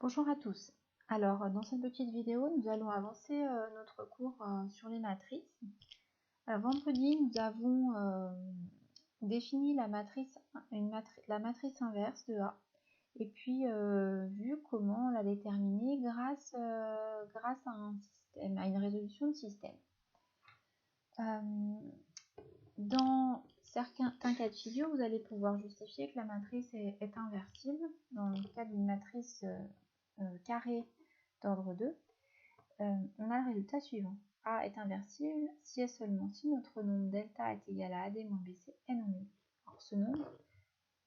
Bonjour à tous. Alors, dans cette petite vidéo, nous allons avancer notre cours sur les matrices. Alors, vendredi, nous avons défini la matrice inverse de A et puis vu comment la déterminer grâce à à une résolution de système. Dans certains cas de figure, vous allez pouvoir justifier que la matrice est inversible. Dans le cas d'une matrice carré d'ordre 2, on a le résultat suivant. A est inversible si et seulement si notre nombre delta est égal à AD moins BC est non nul. Alors ce nombre,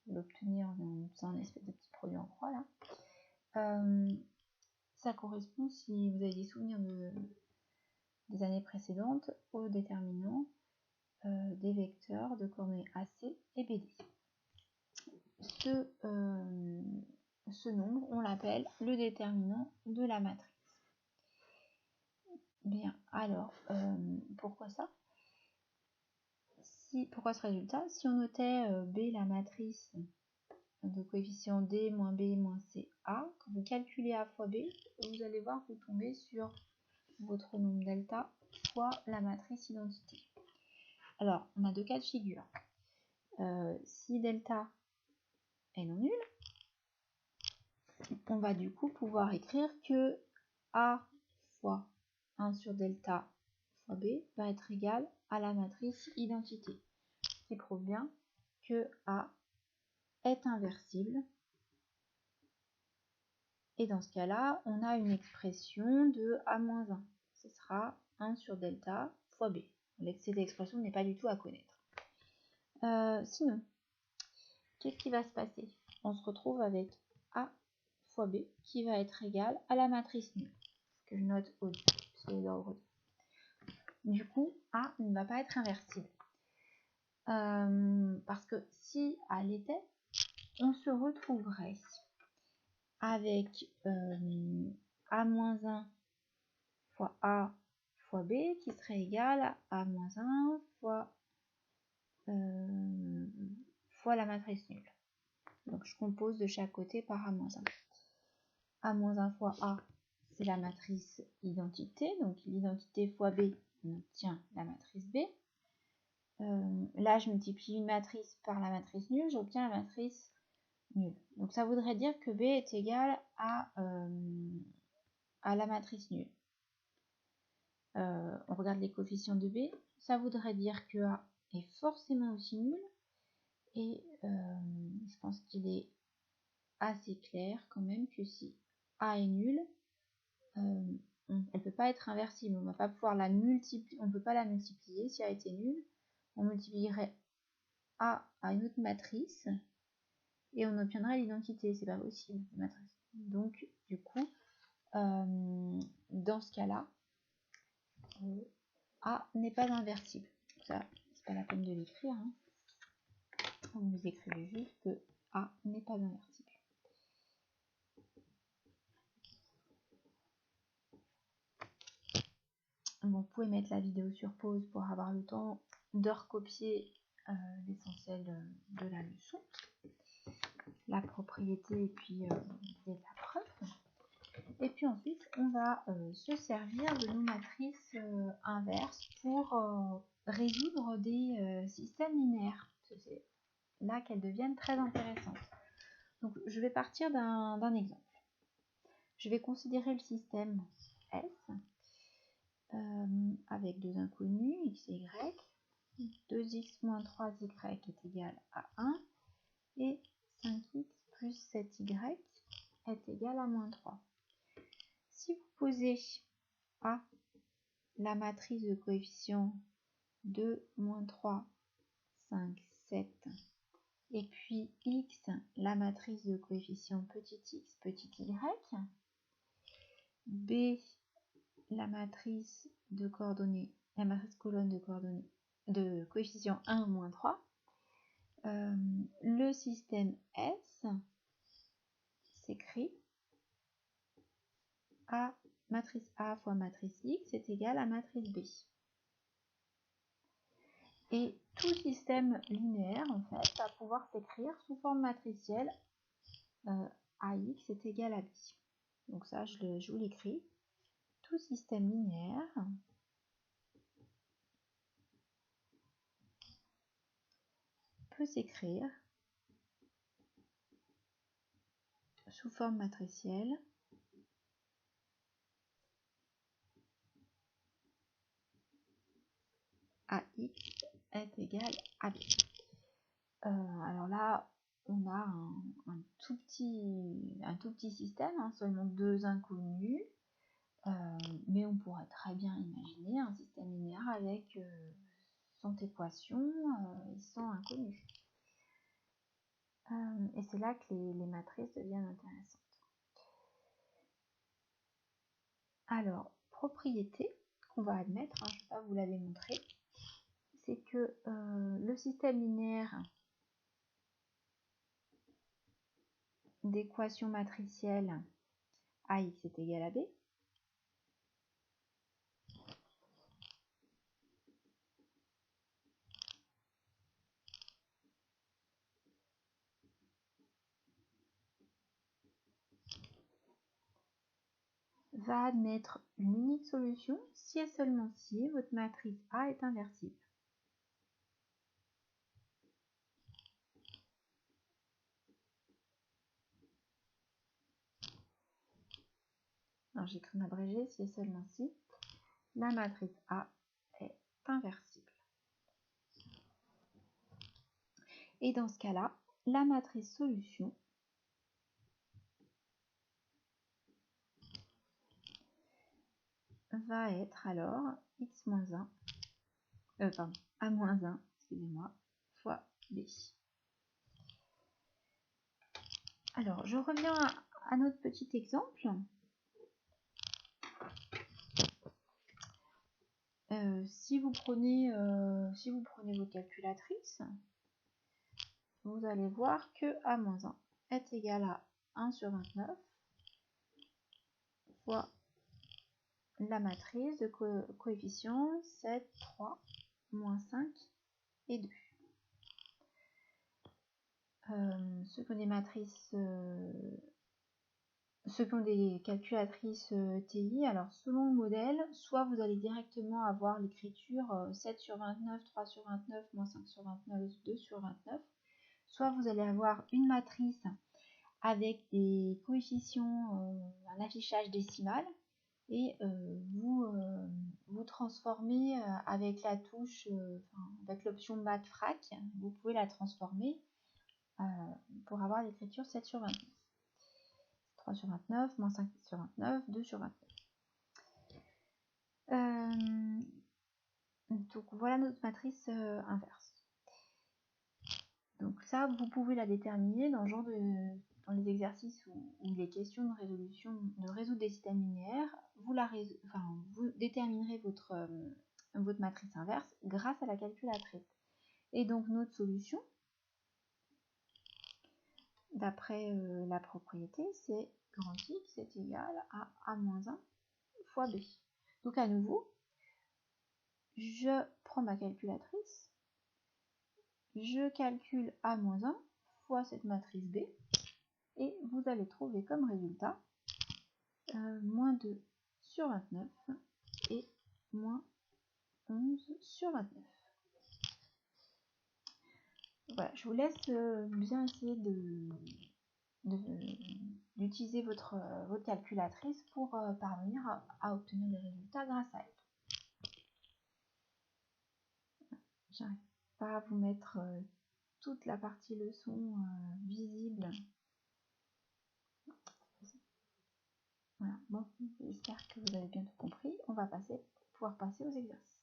vous l'obtenir en faisant une espèce de petit produit en croix là, ça correspond, si vous avez des souvenirs des années précédentes, au déterminant des vecteurs de coordonnées AC et BD. Ce nombre, on l'appelle le déterminant de la matrice. Bien, alors, pourquoi ça? Pourquoi ce résultat? Si on notait B, la matrice de coefficient D moins B moins C A, quand vous calculez A fois B, vous allez voir que vous tombez sur votre nombre delta fois la matrice identité. Alors, on a deux cas de figure. Si delta est non nul, on va du coup pouvoir écrire que A fois 1 sur delta fois B va être égal à la matrice identité, qui prouve bien que A est inversible. Et dans ce cas-là, on a une expression de A-1. Ce sera 1 sur delta fois B. L'excès d'expression n'est pas du tout à connaître. Sinon, qu'est-ce qui va se passer? On se retrouve avec A fois B qui va être égal à la matrice nulle, que je note au-dessus, c'est l'ordre 2. Du coup, A ne va pas être inversible. Parce que si A l'était, on se retrouverait avec A-1 fois A fois B qui serait égal à A-1 fois la matrice nulle. Donc je compose de chaque côté par A-1. A-1 fois A, c'est la matrice identité. Donc l'identité fois B, on obtient la matrice B. Là, je multiplie une matrice par la matrice nulle, j'obtiens la matrice nulle. Donc ça voudrait dire que B est égal à la matrice nulle. On regarde les coefficients de B, ça voudrait dire que A est forcément aussi nul. Et je pense qu'il est assez clair quand même que si A est nul, elle ne peut pas être inversible. On ne va pas pouvoir la multiplier, on ne peut pas la multiplier. Si A était nul, on multiplierait A à une autre matrice et on obtiendrait l'identité. C'est pas possible, matrice. Donc du coup, dans ce cas-là, A n'est pas inversible. Ça, c'est pas la peine de l'écrire. Hein. Vous écrivez juste que A n'est pas inversible. Bon, vous pouvez mettre la vidéo sur pause pour avoir le temps de recopier l'essentiel de la leçon, la propriété et puis la preuve. Et puis ensuite, on va se servir de nos matrices inverses pour résoudre des systèmes linéaires. C'est là qu'elles deviennent très intéressantes. Donc, je vais partir d'un exemple. Je vais considérer le système S avec deux inconnus, x et y. 2x moins 3y est égal à 1 et 5x plus 7y est égal à moins 3. Si vous posez A, la matrice de coefficients 2, moins 3, 5, 7, et puis x, la matrice de coefficients petit x, petit y, B, la matrice de coordonnées, la matrice colonne de coordonnées de coefficient 1, moins 3, le système S s'écrit A, matrice A fois matrice X est égal à matrice B. Et tout système linéaire, en fait, va pouvoir s'écrire sous forme matricielle AX est égal à B. Donc ça, je vous l'écris. Tout système linéaire peut s'écrire sous forme matricielle AX est égal à B. Alors là, on a un tout petit système, hein, seulement 2 inconnus, mais on pourrait très bien imaginer un système linéaire avec 100 équations et 100 inconnus. Et c'est là que les matrices deviennent intéressantes. Alors, propriété qu'on va admettre, hein, je ne vais pas vous l'avais montré, c'est que le système linéaire d'équation matricielle AX est égal à B va admettre une unique solution si et seulement si votre matrice A est inversible. Alors j'écris en abrégé si et seulement si la matrice A est inversible. Et dans ce cas-là, la matrice solution va être alors x-1, pardon, a-1, excusez-moi, fois b. Alors, je reviens à notre petit exemple. Si vous prenez votre calculatrice, vous allez voir que a-1 est égal à 1 sur 29 fois la matrice de coefficients 7, 3, moins 5 et 2. Ceux qui ont des matrices, ceux qui ont des calculatrices TI, alors selon le modèle, soit vous allez directement avoir l'écriture 7 sur 29, 3 sur 29, moins 5 sur 29, 2 sur 29, soit vous allez avoir une matrice avec des coefficients, un affichage décimal, et vous transformez avec la touche, avec l'option mathfrak, vous pouvez la transformer pour avoir l'écriture 7 sur 29. 3 sur 29, moins 5 sur 29, 2 sur 29. Donc voilà notre matrice inverse. Donc ça, vous pouvez la déterminer dans les exercices où il est question de résoudre des systèmes linéaires. Vous déterminerez votre matrice inverse grâce à la calculatrice. Et donc notre solution, d'après la propriété, c'est grand X est égal à A-1 fois B. Donc à nouveau, je prends ma calculatrice, je calcule A-1 fois cette matrice B, et vous allez trouver comme résultat moins 2 sur 29 et moins 11 sur 29. Voilà, je vous laisse bien essayer d'utiliser votre calculatrice pour parvenir à obtenir des résultats grâce à elle. J'arrive pas à vous mettre toute la partie leçon visible. Voilà, bon, j'espère que vous avez bien tout compris. On va pouvoir passer aux exercices.